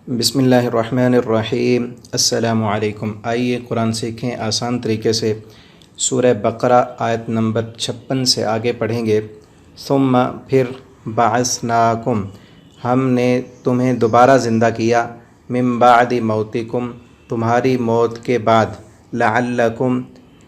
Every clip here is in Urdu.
بسم اللہ الرحمن الرحیم۔ السلام علیکم۔ آئیے قرآن سیکھیں آسان طریقے سے۔ سورہ بقرہ آیت نمبر 56 سے آگے پڑھیں گے۔ ثم پھر بعثناکم ہم نے تمہیں دوبارہ زندہ کیا، من بعد موتکم تمہاری موت کے بعد، لعلکم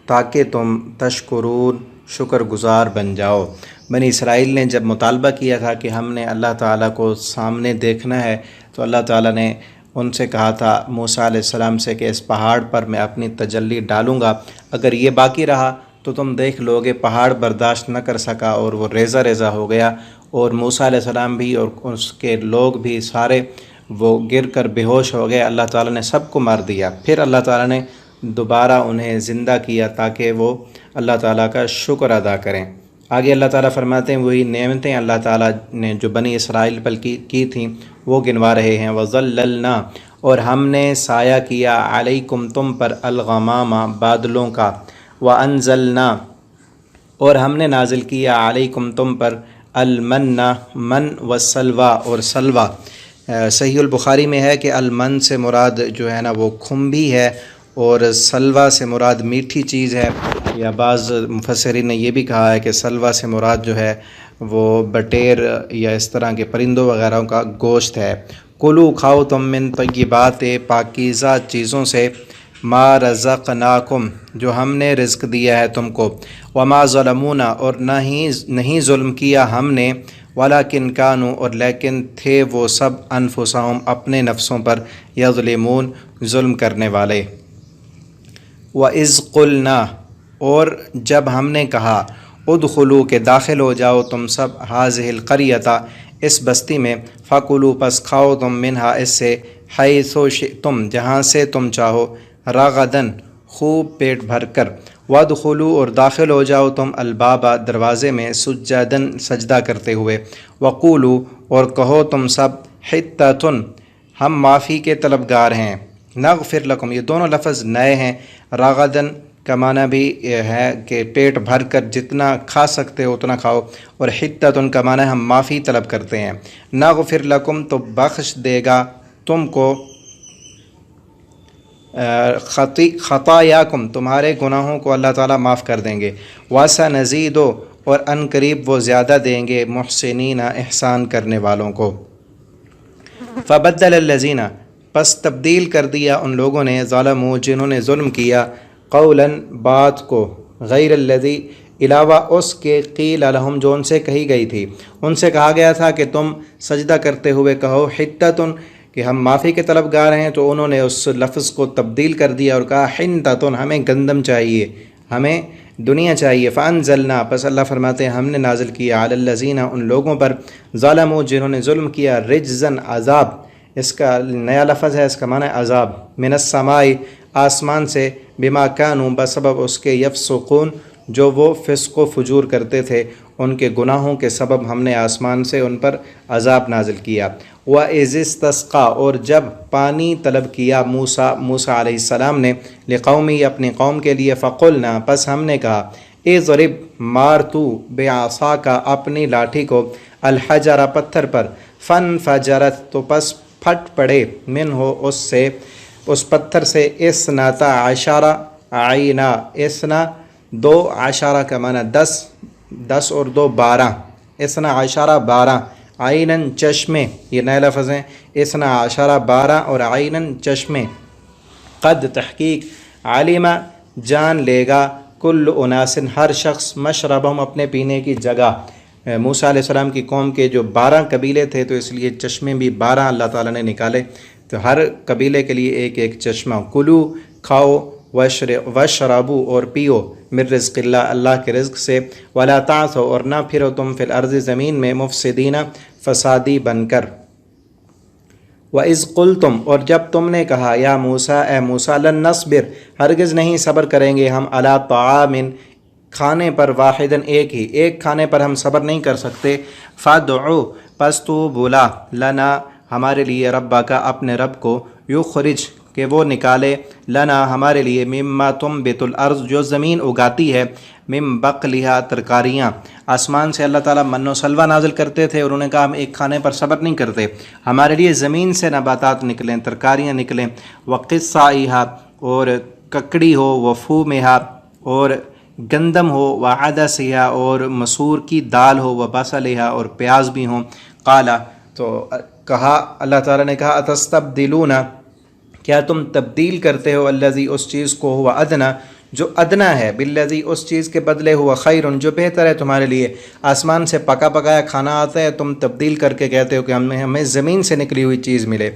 تاکہ تم تشکرون شکر گزار بن جاؤ۔ بنی اسرائیل نے جب مطالبہ کیا تھا کہ ہم نے اللہ تعالیٰ کو سامنے دیکھنا ہے، تو اللہ تعالیٰ نے ان سے کہا تھا موسیٰ علیہ السلام سے کہ اس پہاڑ پر میں اپنی تجلی ڈالوں گا، اگر یہ باقی رہا تو تم دیکھ لو گے۔ پہاڑ برداشت نہ کر سکا اور وہ ریزہ ریزہ ہو گیا، اور موسیٰ علیہ السلام بھی اور اس کے لوگ بھی سارے وہ گر کر بے ہوش ہو گئے۔ اللہ تعالیٰ نے سب کو مار دیا۔ پھر اللہ تعالیٰ نے دوبارہ انہیں زندہ کیا تاکہ وہ اللہ تعالیٰ کا شکر ادا کریں۔ آگے اللہ تعالیٰ فرماتے ہیں وہی نعمتیں اللہ تعالیٰ نے جو بنی اسرائیل پر کی تھیں وہ گنوا رہے ہیں۔ وَظَلَّلْنَا اور ہم نے سایہ کیا، علیکم تم پر، الغمام بادلوں کا، وَأَنزَلْنَا اور ہم نے نازل کیا، علیکم تم پر، المن من والسلوى اور سلوہ۔ صحیح البخاری میں ہے کہ المن سے مراد جو ہے نا وہ کھمبی ہے، اور سلوہ سے مراد میٹھی چیز ہے، یا بعض مفسرین نے یہ بھی کہا ہے کہ سلوہ سے مراد جو ہے وہ بٹیر یا اس طرح کے پرندوں وغیرہ کا گوشت ہے۔ کلو کھاؤ تم من طیبات پاکیزہ چیزوں سے، ما رزقناکم جو ہم نے رزق دیا ہے تم کو، وما ظلمونا اور نہیں ظلم کیا ہم نے، ولکن کانوا اور لیکن تھے وہ سب، انفسہم اپنے نفسوں پر، یظلمون ظلم کرنے والے۔ وَإِذْ قُلْنَا اور جب ہم نے کہا، ادخلوا کہ داخل ہو جاؤ تم سب، ہذہ القریۃ اس بستی میں، فکلوا پس کھاؤ تم منہا اس سے، حیث شئتم جہاں سے تم چاہو، رغدن خوب پیٹ بھر کر، وادخلوا اور داخل ہو جاؤ تم الباب دروازے میں، سجدن سجدہ کرتے ہوئے، وقولوا اور کہو تم سب، حطۃ ہم معافی کے طلبگار ہیں، نغفر لکم یہ دونوں لفظ نئے ہیں۔ رغدن کا معنی بھی ہے کہ پیٹ بھر کر جتنا کھا سکتے ہو اتنا کھاؤ، اور حطۃ کا معنی ہم معافی طلب کرتے ہیں۔ نغفر لکم تو بخش دے گا تم کو، خطایاکم تمہارے گناہوں کو اللہ تعالیٰ معاف کر دیں گے، وسنزید اور ان قریب وہ زیادہ دیں گے، محسنین احسان کرنے والوں کو۔ فبدل الذین پس تبدیل کر دیا ان لوگوں نے، ظلموا جنہوں نے ظلم کیا، قولا بات کو، غیر الذی علاوہ اس کے، قیل لہم جو ان سے کہی گئی تھی، ان سے کہا گیا تھا کہ تم سجدہ کرتے ہوئے کہو حطۃ کہ ہم معافی کے طلبگار ہیں، تو انہوں نے اس لفظ کو تبدیل کر دیا اور کہا حنطۃ ہمیں گندم چاہیے، ہمیں دنیا چاہیے۔ فانزلنا پس اللہ فرماتے ہیں ہم نے نازل کیا، علی الذین ان لوگوں پر، ظلموا جنہوں نے ظلم کیا، رجزن عذاب، اس کا نیا لفظ ہے، اس کا معنی عذاب، من السماء آسمان سے، بما کانوا بسبب اس کے، یفسقون جو وہ فسق و فجور کرتے تھے، ان کے گناہوں کے سبب ہم نے آسمان سے ان پر عذاب نازل کیا۔ وَإِذِ اسْتَسْقَىٰ اور جب پانی طلب کیا موسیٰ علیہ السلام نے، لقومی اپنی قوم کے لیے، فقلنا پس ہم نے کہا، اضرب مار تو بعصاک اپنی لاٹھی کو، الحجر پتھر پر، فانفجرت تو پس پھٹ پڑے، منہ اس سے، اس پتھر سے، اثنتا عشرہ عینا، اثنا دو، عشرہ کا معنی 10 اور 2 12، اثنا عشرہ 12، عیناً چشمے، یہ نئے لفظ ہیں، اثنا عشرہ 12 اور عیناً چشمے، قد تحقیق، علم جان لے گا، کل اناس ہر شخص، مشربہم اپنے پینے کی جگہ۔ موسیٰ علیہ السلام کی قوم کے جو 12 قبیلے تھے تو اس لیے چشمے بھی 12 اللہ تعالیٰ نے نکالے، تو ہر قبیلے کے لیے ایک ایک چشمہ۔ کلو کھاؤ، وشربو اور پیو، من رزق اللہ اللہ کے رزق سے، ولا تعثوا اور نہ پھرو تم، فی الارض زمین میں، مفسدین فسادی بن کر۔ وَإِذْ قُلْتُمْ اور جب تم نے کہا، یا موسیٰ اے موسیٰ، لن نصبر ہرگز نہیں صبر کریں گے ہم، علی طعام کھانے پر، واحدن ایک کھانے پر ہم صبر نہیں کر سکتے، فادعو پس تو بولا، لنا ہمارے لیے، ربک اپنے رب کو، یخرج کہ وہ نکالے لنا ہمارے لیے مما تنبت الارض جو زمین اگاتی ہے من بقلہا ترکاریاں آسمان سے اللہ تعالیٰ من و سلوہ نازل کرتے تھے اور انہوں نے کہا ہم ایک کھانے پر صبر نہیں کرتے ہمارے لیے زمین سے نباتات نکلیں ترکاریاں نکلیں وقصائہا اور ککڑی ہو وفومہا اور گندم ہو وعدسہا اور مسور کی دال ہو وبصلہا اور پیاز بھی ہوں قالا تو کہا اللہ تعالیٰ نے کہا اتستبدلون کیا تم تبدیل کرتے ہو الذی اس چیز کو ہوا ادنا جو ادنا ہے بالذی اس چیز کے بدلے ہوا خیر جو بہتر ہے تمہارے لیے آسمان سے پکا پکایا کھانا آتا ہے تم تبدیل کر کے کہتے ہو کہ ہمیں زمین سے نکلی ہوئی چیز ملے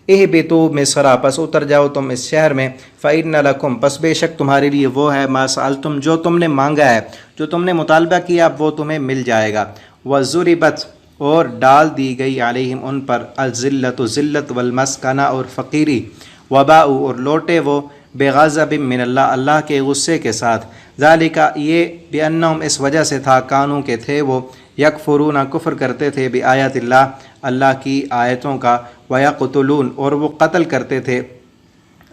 اہبطوا مصر پس اتر جاؤ تم اس شہر میں فإن لکم پس بے شک تمہارے لیے وہ ہے ما سألتم جو تم نے مانگا ہے جو تم نے مطالبہ کیا وہ تمہیں مل جائے گا وضربت اور ڈال دی گئی علیہم ان پر الذلت ذلت والمسکنہ اور فقیری وباء اور لوٹے وہ بغضب من اللہ کے غصے کے ساتھ ذالک یہ بانہم اس وجہ سے تھا کانوں کے تھے وہ یکفرون کفر کرتے تھے بآیات اللہ کی آیتوں کا ویقتلون اور وہ قتل کرتے تھے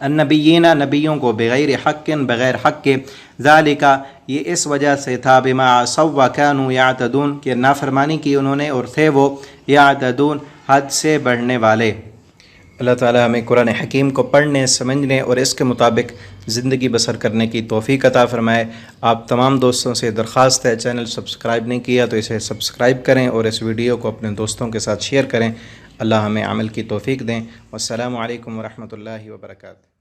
النبیین نبیوں کو بغیر حق بغیر حق کے ذالک یہ اس وجہ سے تھا بما عصوا وکانوا یعتدون کہ نافرمانی کی انہوں نے اور تھے وہ یعتدون حد سے بڑھنے والے۔ اللہ تعالی ہمیں قرآن حکیم کو پڑھنے سمجھنے اور اس کے مطابق زندگی بسر کرنے کی توفیق عطا فرمائے۔ آپ تمام دوستوں سے درخواست ہے چینل سبسکرائب نہیں کیا تو اسے سبسکرائب کریں اور اس ویڈیو کو اپنے دوستوں کے ساتھ شیئر کریں۔ اللہ ہمیں عمل کی توفیق دیں۔ والسلام علیکم ورحمۃ اللہ وبرکاتہ۔